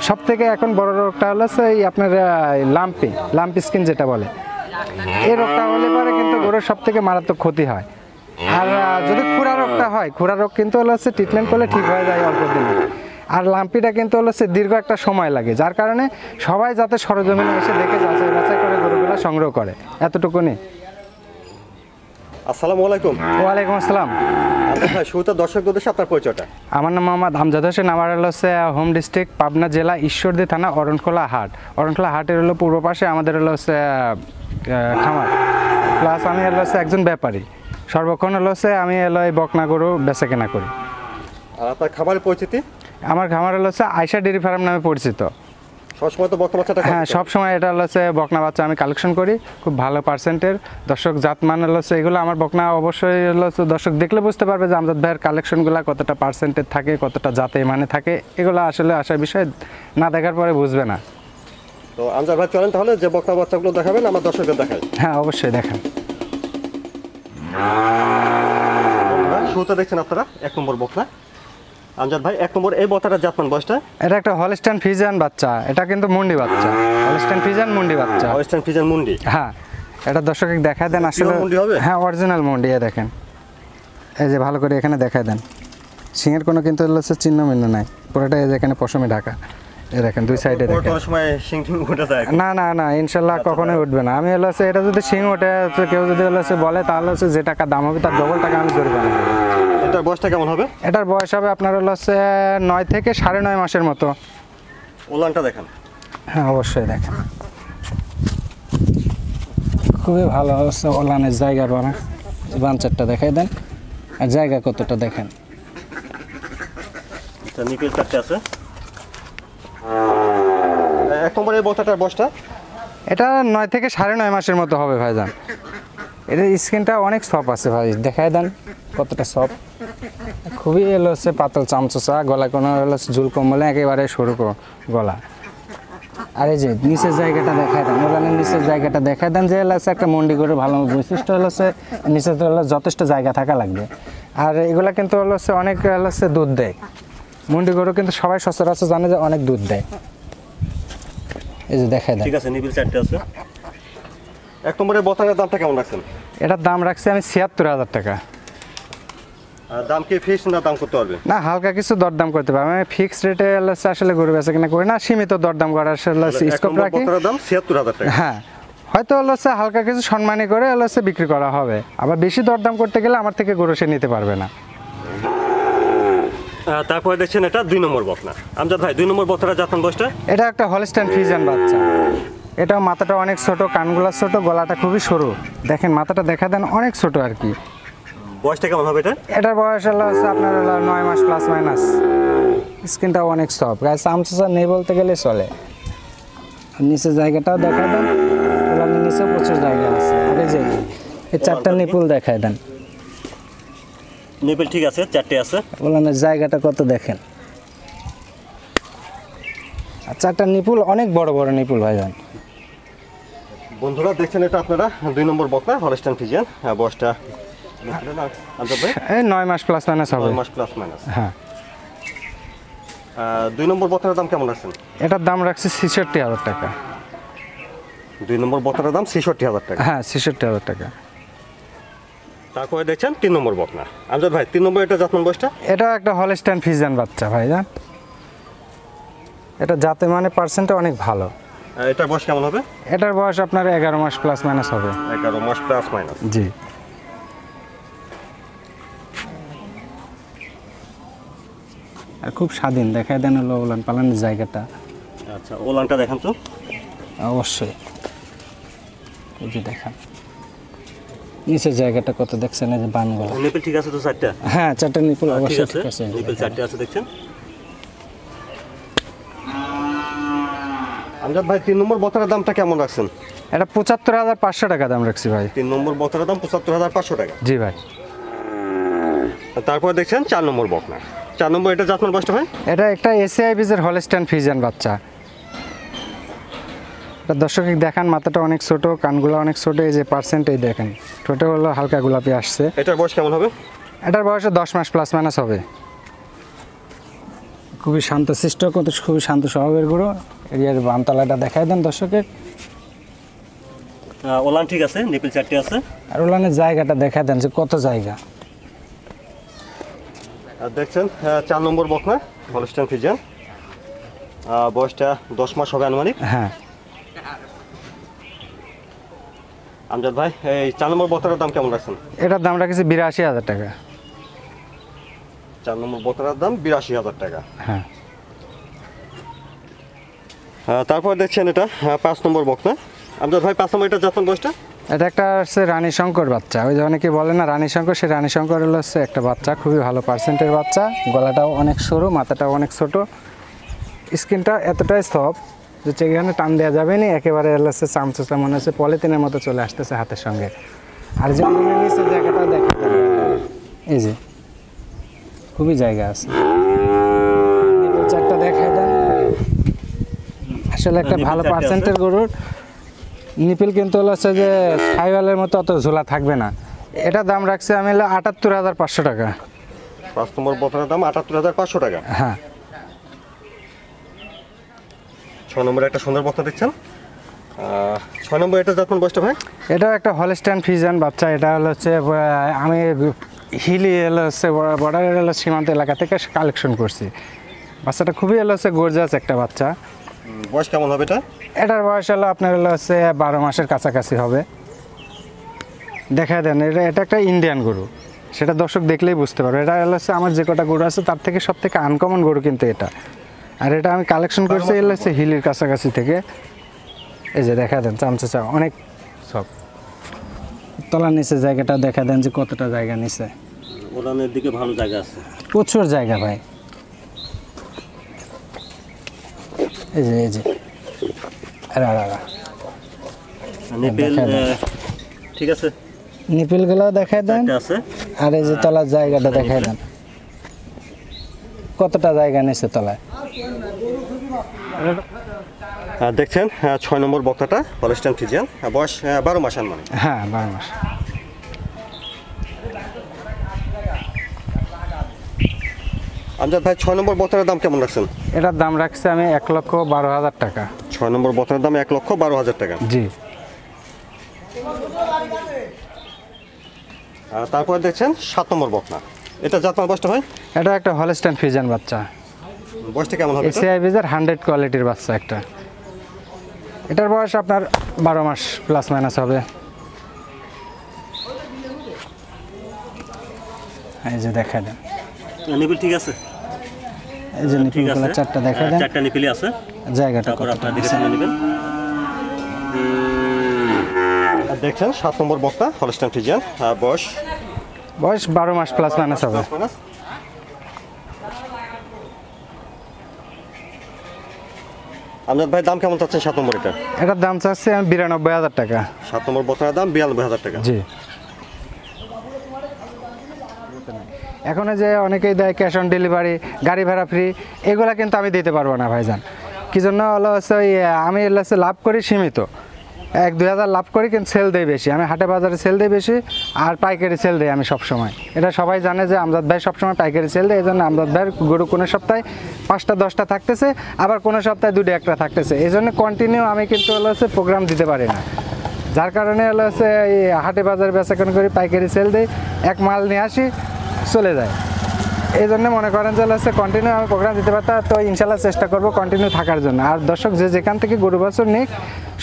সব থেকে এখন বড় রোগটা হলো এই আপনার লাম্পি স্কিন যেটা বলে, এই রোগটা হলে পরে কিন্তু গরুর সব থেকে মারাত্মক ক্ষতি হয়। আর যদি খুরা রোগটা হয়, খুরা রোগ কিন্তু হলো ট্রিটমেন্ট করলে ঠিক হয়ে যায় অল্প দিনে। আর লাম্পিটা কিন্তু হলো দীর্ঘ একটা সময় লাগে, যার কারণে সবাই যাতে সরজমিনে এসে দেখে যাচাই বাছাই করে গরুগুলো সংগ্রহ করে, এতটুকুনি। আসসালামু আলাইকুম। ওয়ালাইকুম আসসালাম। শুরুতে দর্শকদের উদ্দেশ্যে আপনার পরিচয়টা। আমার নাম মোহাম্মদ আমজাদ হোসেন, আমার হলো হোম ডিস্ট্রিক্ট পাবনা জেলা ঈশ্বরদী থানা অরণখোলা হাট। অরণখোলা হাটের হলো পূর্ব পাশে আমাদের হলো খামার, প্লাস আমি হলো একজন ব্যাপারী। সর্বক্ষণ হলো আমি এই বকনা গরু বেচা কেনা করি। আর আপনার খামারের পরিচিতি? আমার খামার হলো আয়েশা ডেয়ারি ফার্ম নামে পরিচিত। সবসময় তো বকনা বাচ্চাটা? হ্যাঁ, সবসময় এটা হলো বকনা বাচ্চা আমি কালেকশন করি, খুব ভালো পার্সেন্টের। দর্শক জাত মান হলো এগুলো আমার বকনা অবশ্যই হলো দর্শক দেখলে বুঝতে পারবে যে আমজাদ ভাইয়ের কালেকশনগুলো কতটা পার্সেন্টের থাকে, কতটা জাতে মানে থাকে। এগুলো আসলে আসার বিষয় না দেখার পরে বুঝবে না। তো আমজাদ ভাই চলেন তাহলে যে বকনা বাচ্চাগুলো দেখাবেন আমার দর্শকদের দেখাই। হ্যাঁ, অবশ্যই দেখান। শুরুতে দেখছেন আপনারা 1 নম্বর বকনা। আমজাদ ভাই 1 নম্বর এই বকনাটার জাতমান বয়সটা? এটা একটা হলস্টাইন ফ্রিজিয়ান বাচ্চা, এটা কিন্তু মুন্ডি বাচ্চা। হলস্টাইন ফ্রিজিয়ান মুন্ডি বাচ্চা। হলস্টাইন ফ্রিজিয়ান মুন্ডি? হ্যাঁ, এটা দর্শককে দেখায় দেন আসলে। মুন্ডি হবে? হ্যাঁ, অরিজিনাল মুন্ডি। দেখেন, এই যে ভালো করে এখানে দেখায় দেন, সিংহের কোনো কিন্তু চিহ্ন মিহ্ন নাই, পুরোটা এই যে এখানে পশমে ঢাকা। এই দেখেন দুই সাইডে দেখেন। কোন সময় সিং টিং উঠে যায়? না না না, ইনশাআল্লাহ কখনোই উঠবে না। আমি হলো এটা যদি সিং ওঠে, কেউ যদি হলো বলে, তাহলে যে টাকা দাম হবে তার ডবল টাকা আমি জরিমানা দেব। এটার বয়সটা কেমন হবে? এটার বয়স হবে আপনার হলো 9 থেকে 9.5 মাসের মতো। ওলানটা দেখেন। হ্যাঁ, অবশ্যই দেখেন, খুবই ভালো হচ্ছে ওলানের জায়গা বানা। বাঞ্চারটা দেখাই দেন, আর জায়গা কতটা দেখেন। নিকেল চারটে আছে। 1 নম্বর এই বকনাটার বয়সটা? এটা 9 থেকে 9.5 মাসের মতো হবে ভাইজান। এটার স্কিনটা অনেক সফট আছে ভাই, দেখাই দেন কতটা সফট। খুবই পাতল চামচোচা, গলা কোনো ঝুল কম্বলে একেবারে সরু গলা। আর এই যে নিচের জায়গাটা দেখায় দেন, ওলানের নিচের জায়গাটা দেখায় দেন, যে একটা মন্ডি করে ভালো বৈশিষ্ট্য নিচে যথেষ্ট জায়গা থাকা লাগবে। আর এগুলা কিন্তু অনেক দুধ দেয়। মন্ডি গরু কিন্তু সবাই সচরাচর জানে যে অনেক দুধ দেয়। এই যে দেখায় দেন। ঠিক আছে, নিবিল চারটে আছে। 1 নম্বরের বকনাটার দামটা কেমন রাখছেন? এটার দাম রাখছি আমি 76,000 টাকা। দাম কি ফিক্স না দাম করতে পারবে? না, হালকা কিছু দরদাম করতে পারবে। আমি ফিক্স রেটে আসলে গরু বেচা কিনা করি না, সীমিত দরদাম করার স্কোপ রাখি। দাম 76,000 টাকা। হ্যাঁ, হয়তো হালকা কিছু সম্মানী করে বিক্রি করা হবে। আবার বেশি দরদাম করতে গেলে আমার থেকে গরু সে নিতে পারবে না। তারপরে দেখছেন এটা 2 নম্বর বকনা। আমজাদ ভাই 2 নম্বর বকনাটার জাতমান বয়সটা? এটা একটা হলস্টাইন ফ্রিজিয়ান বাচ্চা। এটা মাথাটা অনেক ছোট, কানগুলা ছোট, গলাটা খুবই সরু। দেখেন মাথাটা দেখা দেন, অনেক ছোট আর কি। বয়সটা কেমন হবে এটা? এটার বয়স আপনার 9 মাস প্লাস মাইনাস। স্কিনটা অনেক সফট, গায়ে চামচা নেই বলতে গেলে চলে। নিচের জায়গাটাও দেখা দেন, নিচে প্রচুর জায়গা আছে। আর এই যে এই 4টা নিপুল দেখায় দেন। নিপুল ঠিক আছে, 4টে আছে। ওলানের জায়গাটা কত দেখেন। আর 4টা নিপুল অনেক বড় বড় নিপুল ভাইজান। বন্ধুরা দেখছেন এটা আপনারা 2 নম্বর বকনা হলস্টাইন ফ্রিজিয়ান। বয়সটা এই 9 মাস প্লাস মাইনাস হবে। 9 মাস প্লাস মাইনাস। হ্যাঁ। 2 নম্বর বকনার দাম কেমন রাখছেন? এটার দাম রাখছি 66,000 টাকা। 2 নম্বর বকনার দাম 66,000 টাকা? হ্যাঁ, 66,000 টাকা। তারপরে দেখছেন 3 নম্বর বকনা। আমজাদ ভাই 3 নম্বর এটা জাতমান বয়সটা? এটা একটা হলস্টাইন ফ্রিজিয়ান বাচ্চা ভাইজান। এটা জাতে মানে পার্সেন্টটা অনেক ভালো। এটার বয়স কেমন হবে? এটার বয়স আপনার 11 মাস প্লাস মাইনাস হবে। 11 মাস প্লাস মাইনাস। জি। আর খুব স্বাধীন, দেখায় দেন ওলান পালানের জায়গাটা। আচ্ছা, ওলানটা দেখান তো। অবশ্যই, এই যে দেখান নিচের জায়গাটা কত দেখছেন, এই যে বানগলা। নিপুল ঠিক আছে তো 4টা? হ্যাঁ, 4টা নিপুল অবশ্যই ঠিক আছে। নিপুল 4টে আছে দেখছেন। আমজাদ ভাই 3 নম্বর বকনার দামটা কেমন রাখছেন? এটা 75,500 টাকা দাম রাখছি ভাই। 3 নম্বর বকনার দাম 75,500 টাকা? জি ভাই। তারপরে দেখছেন 4 নম্বর বকনা। 4 নম্বর এটা জাতমান বয়সটা ভাই? এটা একটা এসিআই বীজের হলস্টাইন ফ্রিজিয়ান বাচ্চা। এটা দর্শক দেখান, মাথাটা অনেক ছোট, কানগুলো অনেক ছোট। এই যে পার্সেন্টেজ দেখেন, ঠোঁটে হলো হালকা গোলাপি আসছে। এটার বয়স কেমন হবে? এটার বয়সে 10 মাস প্লাস মাইনাস হবে। খুবই শান্তশিষ্ট, খুবই শান্ত স্বভাবের গরু। এরিয়ার বামতলাটা দেখাই দেন দর্শকের। ওলান ঠিক আছে, নিপিল চারটে আছে। আর ওলানের জায়গাটা দেখাই দেন যে কত জায়গা। আর দেখছেন 4 নম্বর বকনা হলস্টাইন ফ্রিজিয়ান, বয়সটা 10 মাস হবে আনুমানিক। হ্যাঁ আমজাদ ভাই, এই 4 নম্বর বকনার দাম কেমন রাখছেন? এটার দাম রাখছি 82,000 টাকা। 4 নম্বর বকনার দাম 82,000 টাকা। হ্যাঁ তারপর দেখছেন এটা 5 নম্বর বকনা। আমজাদ ভাই, 5 নম্বর এটা জাতমান বয়সটা? এটা একটা হচ্ছে রানী শঙ্কর বাচ্চা। ওই যে অনেকে বলে না রানী শঙ্কর, সেই রানী শঙ্কর হচ্ছে একটা বাচ্চা, খুবই ভালো পার্সেন্টের বাচ্চা। গলাটাও অনেক সরু, মাথাটাও অনেক ছোট, স্কিনটা এতটাই সফট যে সেখানে টান দেওয়া যাবে না, একেবারে হচ্ছে চামচা মনে হচ্ছে পলিথিনের মতো চলে আসতেছে হাতের সঙ্গে। আর যে নিচে জায়গাটা দেখে এই যে খুবই জায়গা আছে। চারটা দেখাই দেন। আসলে একটা ভালো পার্সেন্টের গরুর নিপিল কিন্তু হচ্ছে যে সাইওয়ালের মতো অত ঝোলা থাকবে না। এটা দাম রাখছে আমি 78,500 টাকা। 5 নম্বর বকনার দাম 78,500 টাকা। হ্যাঁ 6 নম্বরে একটা সুন্দর বকনা দেখছেন। 6 নম্বর এটা জাতমান বয়সটা ভাই? এটাও একটা হলস্টাইন ফ্রিজিয়ান বাচ্চা। এটা হচ্ছে আমি হিলি হচ্ছে বর্ডারের সীমান্ত এলাকা থেকে কালেকশন করছি। বাচ্চাটা খুবই হচ্ছে গর্জাস একটা বাচ্চা। বয়স কেমন হবে এটা? এটার বয়স আপনার হচ্ছে 12 মাসের কাছাকাছি হবে। দেখা দেন এটা একটা ইন্ডিয়ান গরু, সেটা দর্শক দেখলেই বুঝতে পারবে। এটা হচ্ছে আমার যে কটা গরু আছে তার থেকে সব থেকে আনকমন গরু কিন্তু এটা। আর এটা আমি কালেকশন করছি হচ্ছে হিলির কাছাকাছি থেকে। এই যে দেখা দেন চামচা অনেক সব। তলার নিচে জায়গাটা দেখা দেন যে কতটা জায়গা নিচে। ওলানের দিকে ভালো জায়গা আছে, প্রচুর জায়গা ভাই। এই যে নিপিল ঠিক আছে, নিপিলগুলো দেখাই দেন। আছে। আর এই যে তলার জায়গাটা দেখাই দেন কতটা জায়গা নিচে তলায়। দেখছেন 6 নম্বর বকনাটা হলস্টাইন ফ্রিজিয়ান, বয়স 12 মাস আনুমানিক। হ্যাঁ 12 মাস। আমজাদ ভাই, 6 নম্বর বকনার দাম কেমন রাখছেন? এটার দাম রাখছি আমি 1,12,000 টাকা। 6 নম্বর বকনার দাম 1,12,000 টাকা। জি। তারপর দেখছেন 7 নম্বর বকনা, এটা জাতমান বয়সটা ভাই? এটা একটা হলস্টাইন ফ্রিজিয়ান বাচ্চা। বয়সটা কেমন হবে? এসিআই বিজার 100 কোয়ালিটির বাচ্চা একটা। এটার বয়স আপনার 12 মাস প্লাস মাইনাস হবে। এই যে দেখা দেন, নিপিল ঠিক আছে, এই যে নিপিলগুলো চারটা দেখা দেন, 4টা নিপিলই আছে। জায়গাটা তারপর কতটা আপনারা দেখে নিচে। শুনে নেবেন। দেখছেন 7 নম্বর বকনা হলস্টাইন ফ্রিজিয়ান, বয়স 12 মাস প্লাস মাইনাস হবে। আমজাদ ভাই, দাম কেমন চাচ্ছেন 7 নম্বর এটা? এটার দাম চাচ্ছি আমি 92,000 টাকা। 7 নম্বর বকনার দাম 92,000 টাকা। জি। এখন যে অনেকেই দেয় ক্যাশ অন ডেলিভারি, গাড়ি ভাড়া ফ্রি, এগুলা কিন্তু আমি দিতে পারবো না ভাইজান। কি জন্য হলো হচ্ছে আমি হচ্ছে লাভ করি সীমিত, 1-2 হাজার লাভ করি, কিন্তু সেল দেয় বেশি। আমি হাটে বাজারে সেল দেয় বেশি, আর পাইকারি সেল দেয় আমি সবসময়। এটা সবাই জানে যে আমজাদ ভাই সবসময় পাইকারি সেল দেয়। এই জন্য আমজাদ ভাইয়ের গরু কোনো সপ্তাহে 5টা-10টা থাকতেছে, আবার কোনো সপ্তাহে 2-1টা থাকতেছে। এই জন্য কন্টিনিউ আমি কিন্তু হচ্ছে প্রোগ্রাম দিতে পারি না। যার কারণে হচ্ছে এই হাটে বাজারে বেচাকেনা করি, পাইকারি সেল দেয়, এক মাল নিয়ে আসি, চলে যায়। এই জন্য মনে করেন যে হচ্ছে কন্টিনিউ আমি প্রোগ্রাম দিতে পারতাম। তো ইনশাল্লাহ চেষ্টা করবো কন্টিনিউ থাকার জন্য। আর দর্শক যে যেখান থেকে গরু বাছুর নিক,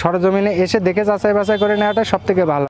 সরজমিনে এসে দেখে যাচাই বাছাই করে নেওয়াটা সব থেকে ভালো।